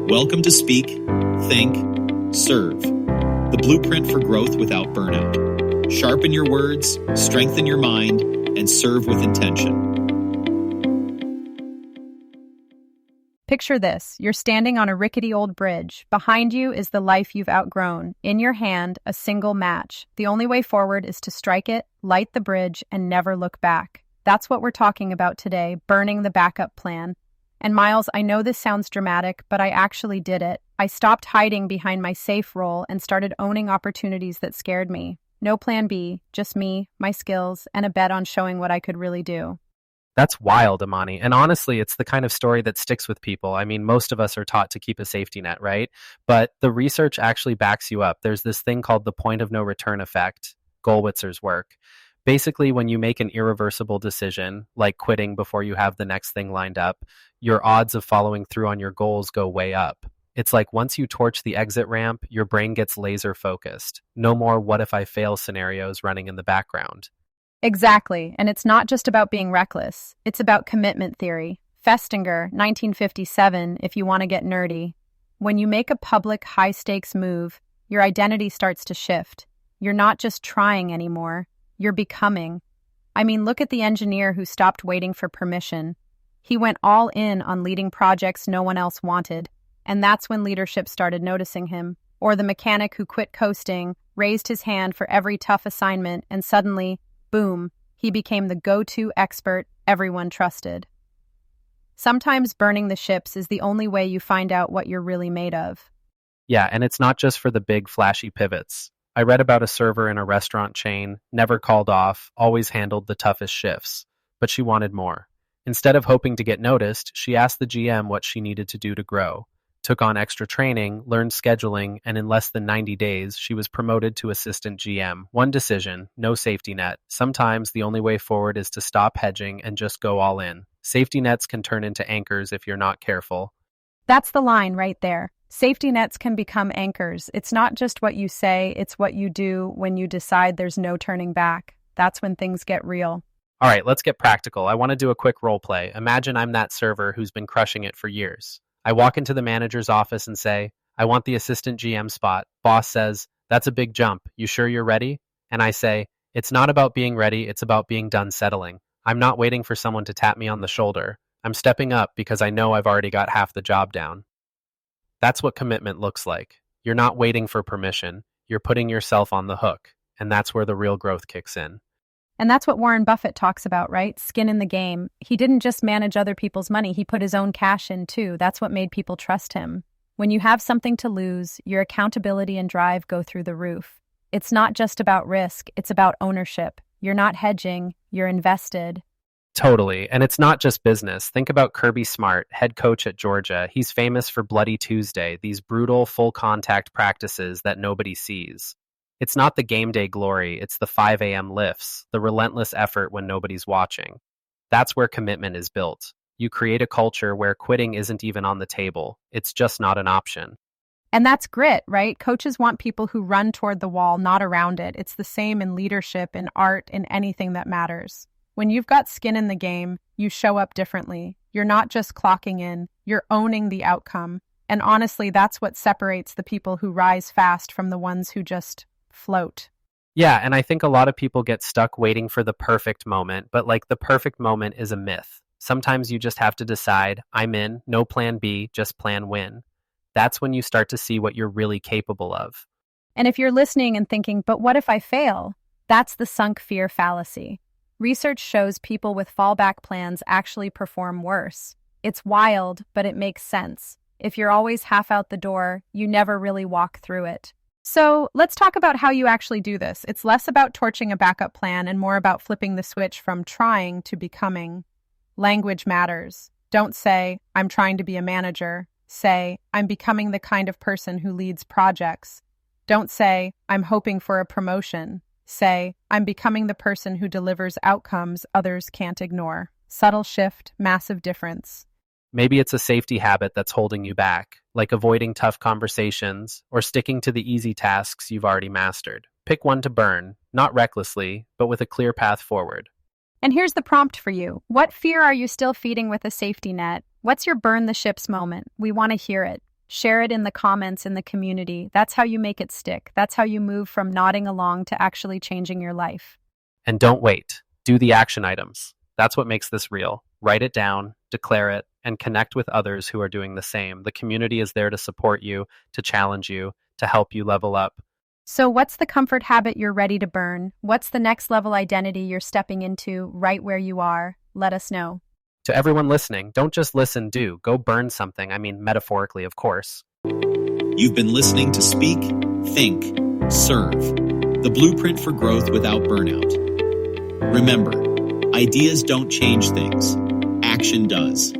Welcome to Speak, Think, Serve, the blueprint for growth without burnout. Sharpen your words, strengthen your mind, and serve with intention. Picture this. You're standing on a rickety old bridge. Behind you is the life you've outgrown. In your hand, a single match. The only way forward is to strike it, light the bridge, and never look back. That's what we're talking about today, burning the backup plan. And Miles, I know this sounds dramatic, but I actually did it. I stopped hiding behind my safe role and started owning opportunities that scared me. No plan B, just me, my skills, and a bet on showing what I could really do. That's wild, Amani. And honestly, it's the kind of story that sticks with people. I mean, most of us are taught to keep a safety net, right? But the research actually backs you up. There's this thing called the point of no return effect, Gollwitzer's work. Basically, when you make an irreversible decision, like quitting before you have the next thing lined up, your odds of following through on your goals go way up. It's like once you torch the exit ramp, your brain gets laser focused. No more what if I fail scenarios running in the background. Exactly, and it's not just about being reckless. It's about commitment theory. Festinger, 1957, if you want to get nerdy. When you make a public, high-stakes move, your identity starts to shift. You're not just trying anymore. You're becoming. I mean, look at the engineer who stopped waiting for permission. He went all in on leading projects no one else wanted, and that's when leadership started noticing him. Or the mechanic who quit coasting, raised his hand for every tough assignment, and suddenly, boom, he became the go-to expert everyone trusted. Sometimes burning the ships is the only way you find out what you're really made of. Yeah, and it's not just for the big, flashy pivots. I read about a server in a restaurant chain, never called off, always handled the toughest shifts. But she wanted more. Instead of hoping to get noticed, she asked the GM what she needed to do to grow. Took on extra training, learned scheduling, and in less than 90 days, she was promoted to assistant GM. One decision, no safety net. Sometimes the only way forward is to stop hedging and just go all in. Safety nets can turn into anchors if you're not careful. That's the line right there. Safety nets can become anchors. It's not just what you say, it's what you do when you decide there's no turning back. That's when things get real. All right, let's get practical. I want to do a quick role play. Imagine I'm that server who's been crushing it for years. I walk into the manager's office and say, I want the assistant GM spot. Boss says, that's a big jump. You sure you're ready? And I say, it's not about being ready, it's about being done settling. I'm not waiting for someone to tap me on the shoulder. I'm stepping up because I know I've already got half the job down. That's what commitment looks like. You're not waiting for permission. You're putting yourself on the hook. And that's where the real growth kicks in. And that's what Warren Buffett talks about, right? Skin in the game. He didn't just manage other people's money. He put his own cash in too. That's what made people trust him. When you have something to lose, your accountability and drive go through the roof. It's not just about risk. It's about ownership. You're not hedging. You're invested. Totally. And it's not just business. Think about Kirby Smart, head coach at Georgia. He's famous for Bloody Tuesday, these brutal, full-contact practices that nobody sees. It's not the game day glory, it's the 5 a.m. lifts, the relentless effort when nobody's watching. That's where commitment is built. You create a culture where quitting isn't even on the table. It's just not an option. And that's grit, right? Coaches want people who run toward the wall, not around it. It's the same in leadership, in art, in anything that matters. When you've got skin in the game, you show up differently. You're not just clocking in, you're owning the outcome. And honestly, that's what separates the people who rise fast from the ones who just float. Yeah, and I think a lot of people get stuck waiting for the perfect moment, but like the perfect moment is a myth. Sometimes you just have to decide, I'm in, no plan B, just plan win. That's when you start to see what you're really capable of. And if you're listening and thinking, but what if I fail? That's the sunk fear fallacy. Research shows people with fallback plans actually perform worse. It's wild, but it makes sense. If you're always half out the door, you never really walk through it. So let's talk about how you actually do this. It's less about torching a backup plan and more about flipping the switch from trying to becoming. Language matters. Don't say, I'm trying to be a manager. Say, I'm becoming the kind of person who leads projects. Don't say, I'm hoping for a promotion. Say, I'm becoming the person who delivers outcomes others can't ignore. Subtle shift, massive difference. Maybe it's a safety habit that's holding you back, like avoiding tough conversations or sticking to the easy tasks you've already mastered. Pick one to burn, not recklessly, but with a clear path forward. And here's the prompt for you. What fear are you still feeding with a safety net? What's your burn the ships moment? We want to hear it. Share it in the comments in the community. That's how you make it stick. That's how you move from nodding along to actually changing your life. And don't wait. Do the action items. That's what makes this real. Write it down, declare it, and connect with others who are doing the same. The community is there to support you, to challenge you, to help you level up. So what's the comfort habit you're ready to burn? What's the next level identity you're stepping into right where you are? Let us know. To everyone listening, don't just listen, do. Go burn something. I mean, metaphorically, of course. You've been listening to Speak, Think, Serve, the blueprint for growth without burnout. Remember, ideas don't change things. Action does.